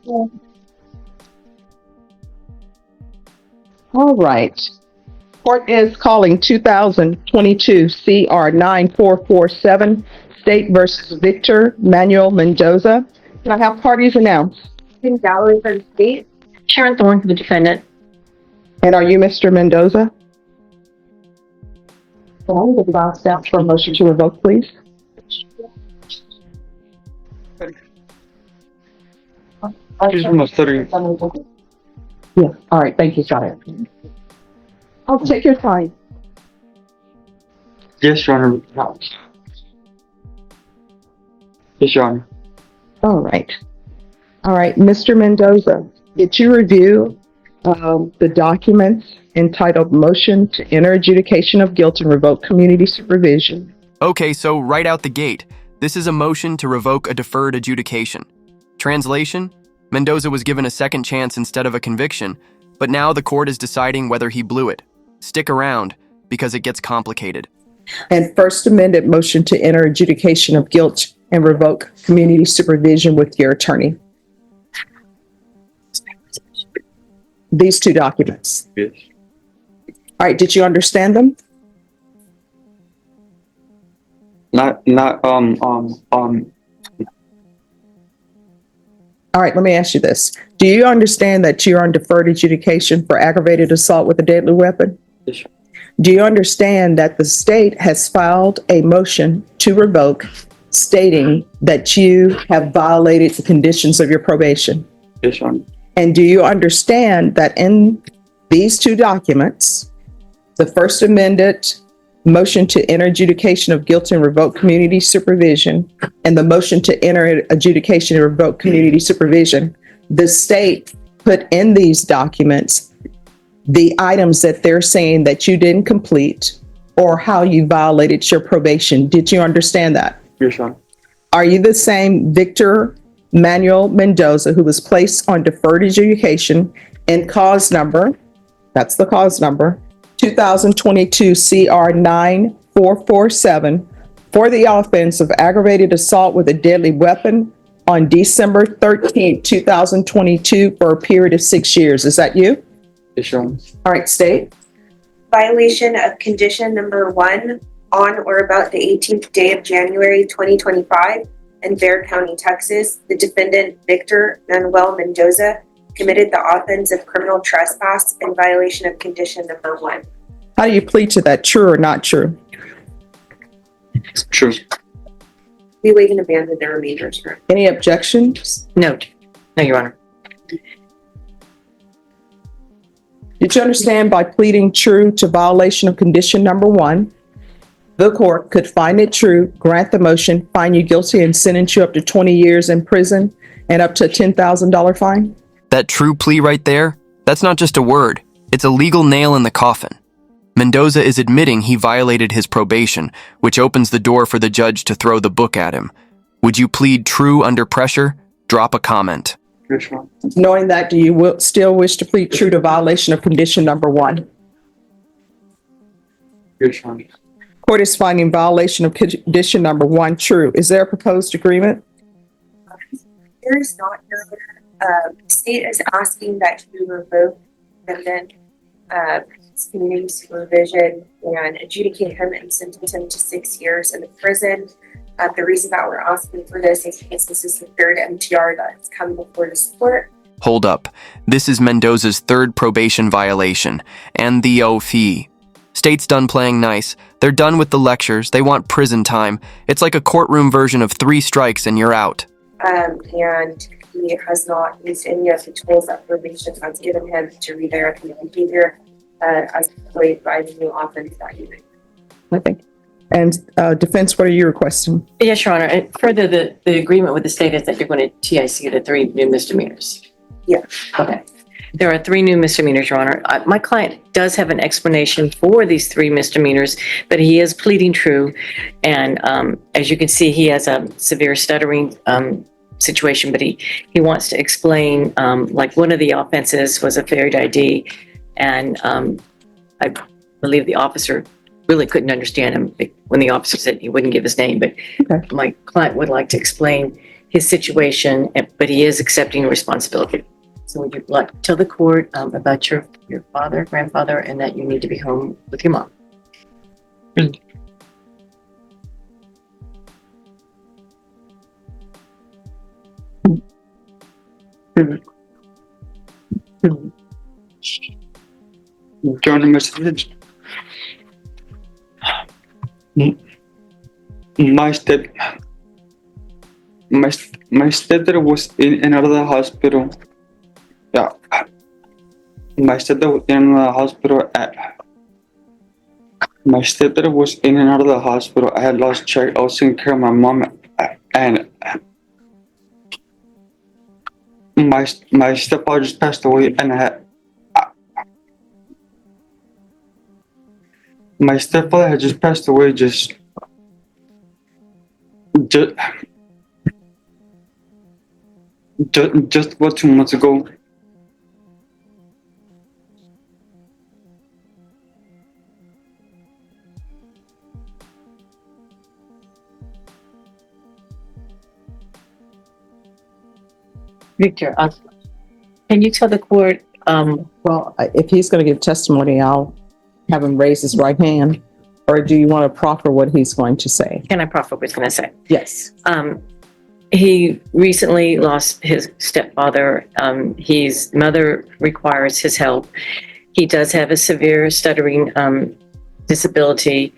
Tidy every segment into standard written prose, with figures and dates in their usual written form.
All right. Court is calling 2022 CR 9447, State versus Victor Manuel Mendoza. Can I have parties announced? Gallery for the state. Sharon Thorne for the defendant. And are you Mr. Mendoza? Well, I'm going to staff for a motion to revoke, please. She's almost 30. Yeah. All right. Thank you, Shia. I'll take your time. Yes, Your Honor. Yes, Your Honor. All right. All right. Mr. Mendoza, did you review the documents entitled Motion to Enter Adjudication of Guilt and Revoke Community Supervision? Okay, so right out the gate, this is a motion to revoke a deferred adjudication. Translation: Mendoza was given a second chance instead of a conviction, but now the court is deciding whether he blew it. Stick around, because it gets complicated. And first amended motion to enter adjudication of guilt and revoke community supervision with your attorney. These two documents. Yes. All right, did you understand them? Not, All right, let me ask you this. Do you understand that you're on deferred adjudication for aggravated assault with a deadly weapon? Yes. Do you understand that the state has filed a motion to revoke stating that you have violated the conditions of your probation? Yes, Your Honor. And do you understand that in these two documents, the first amended motion to enter adjudication of guilt and revoke community supervision and the motion to enter adjudication and revoke community supervision, the state put in these documents the items that they're saying that you didn't complete or how you violated your probation? Did you understand that? Yes, Your Honor. Are you the same Victor Manuel Mendoza who was placed on deferred adjudication and cause number, that's the cause number, 2022 CR 9447 for the offense of aggravated assault with a deadly weapon on December 13th, 2022 for a period of 6 years? Is that you? Yes, Your Honor. All right, state. Violation of condition number 1 on or about the 18th day of January 2025 in Bexar County, Texas. The defendant, Victor Manuel Mendoza, committed the offense of criminal trespass in violation of condition number 1. How do you plead to that? True or not true? True. We waive and abandon the remainder. Any objections? Note. No, Your Honor. Did you understand by pleading true to violation of condition number 1, the court could find it true, grant the motion, find you guilty, and sentence you up to 20 years in prison and up to a $10,000 fine? That true plea right there, that's not just a word, it's a legal nail in the coffin. Mendoza is admitting he violated his probation, which opens the door for the judge to throw the book at him. Would you plead true under pressure? Drop a comment. Yes, Your Honor. Knowing that, do you still wish to plead true to violation of condition number 1? Yes, Your Honor. Court is finding violation of condition number 1 true. Is there a proposed agreement? There is not. The state is asking that you revoke defendant community supervision and adjudicate him and sentence him to 6 years in the prison. The reason that we're asking for this is because this is the third MTR that's come before this court. Hold up. This is Mendoza's third probation violation, and the fee. State's done playing nice. They're done with the lectures. They want prison time. It's like a courtroom version of 3 strikes and you're out. And he has not used any of the tools that probation has given him to redirect his behavior as employed by the new offense that he made. I think. And defense, what are you requesting? Yes, Your Honor. And further, the agreement with the state is that you're going to TIC the 3 new misdemeanors. Yeah. Okay. There are 3 new misdemeanors, Your Honor. My client does have an explanation for these 3 misdemeanors, but he is pleading true. And as you can see, he has a severe stuttering situation, but he wants to explain, like one of the offenses was a failed ID. And I believe the officer really couldn't understand him when the officer said he wouldn't give his name, but Okay. my client would like to explain his situation, but he is accepting responsibility. So would you like to tell the court about your father, grandfather, and that you need to be home with your mom? Join message. My step, my stepdad was in another hospital. Yeah, my stepdad was in another hospital. My stepdad was in another hospital. I had lost track. I was taking care of my mom, and my stepfather just passed away, and my stepfather had just passed away just about 2 months ago. Victor, can you tell the court, Well, if he's going to give testimony, I'll have him raise his right hand. Or do you want to proffer what he's going to say? can I proffer what he's going to say? Yes. He recently lost his stepfather. His mother requires his help. He does have a severe stuttering disability.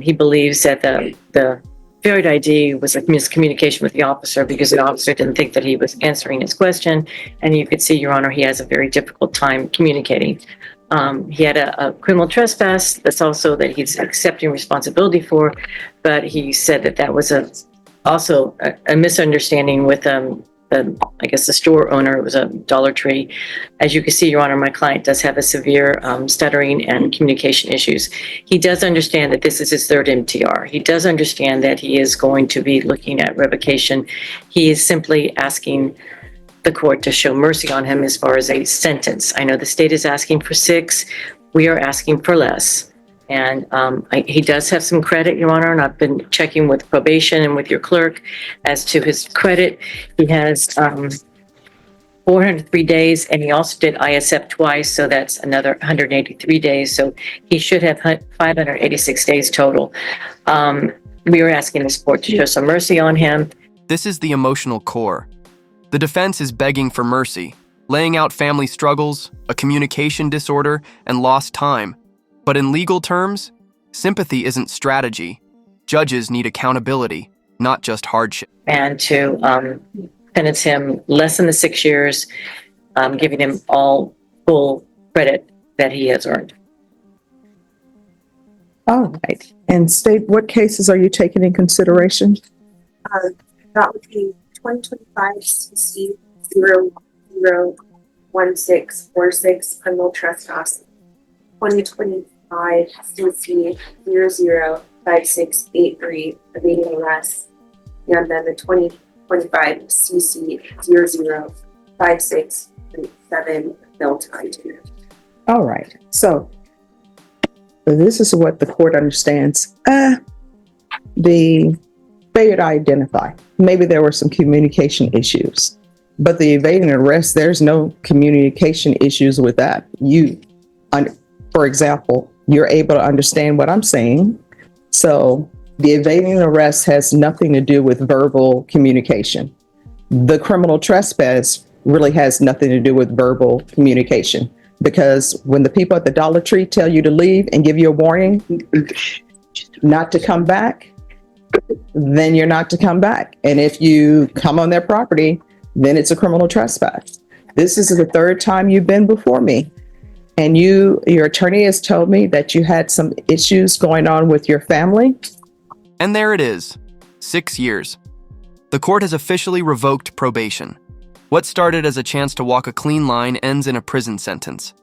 He believes that the varied ID was a miscommunication with the officer because the officer didn't think that he was answering his question. And you could see, Your Honor, he has a very difficult time communicating. He had a criminal trespass that's also that he's accepting responsibility for, but he said that that was also a misunderstanding with I guess the store owner. It was a Dollar Tree. As you can see, Your Honor, my client does have a severe stuttering and communication issues. He does understand that this is his third MTR. He does understand that he is going to be looking at revocation. He is simply asking the court to show mercy on him as far as a sentence. I know the state is asking for 6. We are asking for less. And he does have some credit, Your Honor, and I've been checking with probation and with your clerk as to his credit. He has 403 days, and he also did ISF twice, so that's another 183 days. So he should have 586 days total. We are asking this court to show some mercy on him. This is the emotional core. The defense is begging for mercy, laying out family struggles, a communication disorder, and lost time. But in legal terms, sympathy isn't strategy. Judges need accountability, not just hardship. And to sentence him less than the 6 years, giving him all full credit that he has earned. All right. And state, what cases are you taking in consideration? That would be 2025 CC 001646 criminal trespass. 2025 CC 005683 evading arrest. And then the 2025 CC 005637 bill time. All right. So this is what the court understands. The failure to identify. Maybe there were some communication issues, but the evading arrest, there's no communication issues with that. For example, you're able to understand what I'm saying. So the evading arrest has nothing to do with verbal communication. The criminal trespass really has nothing to do with verbal communication, because when the people at the Dollar Tree tell you to leave and give you a warning not to come back, then you're not to come back. And if you come on their property, then it's a criminal trespass. This is the third time you've been before me. And your attorney has told me that you had some issues going on with your family. And there it is, 6 years. The court has officially revoked probation. What started as a chance to walk a clean line ends in a prison sentence.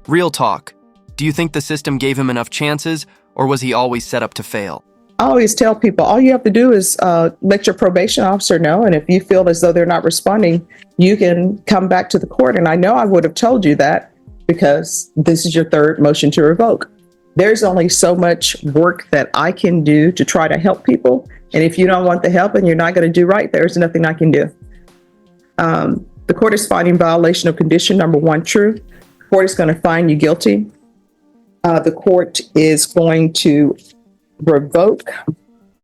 Real talk. Do you think the system gave him enough chances, or was he always set up to fail? I always tell people, all you have to do is let your probation officer know. And if you feel as though they're not responding, you can come back to the court. And I know I would have told you that because this is your third motion to revoke. There's only so much work that I can do to try to help people. And if you don't want the help and you're not going to do right, there's nothing I can do. The court is finding violation of condition number 1 true. The court is going to find you guilty. The court is going to revoke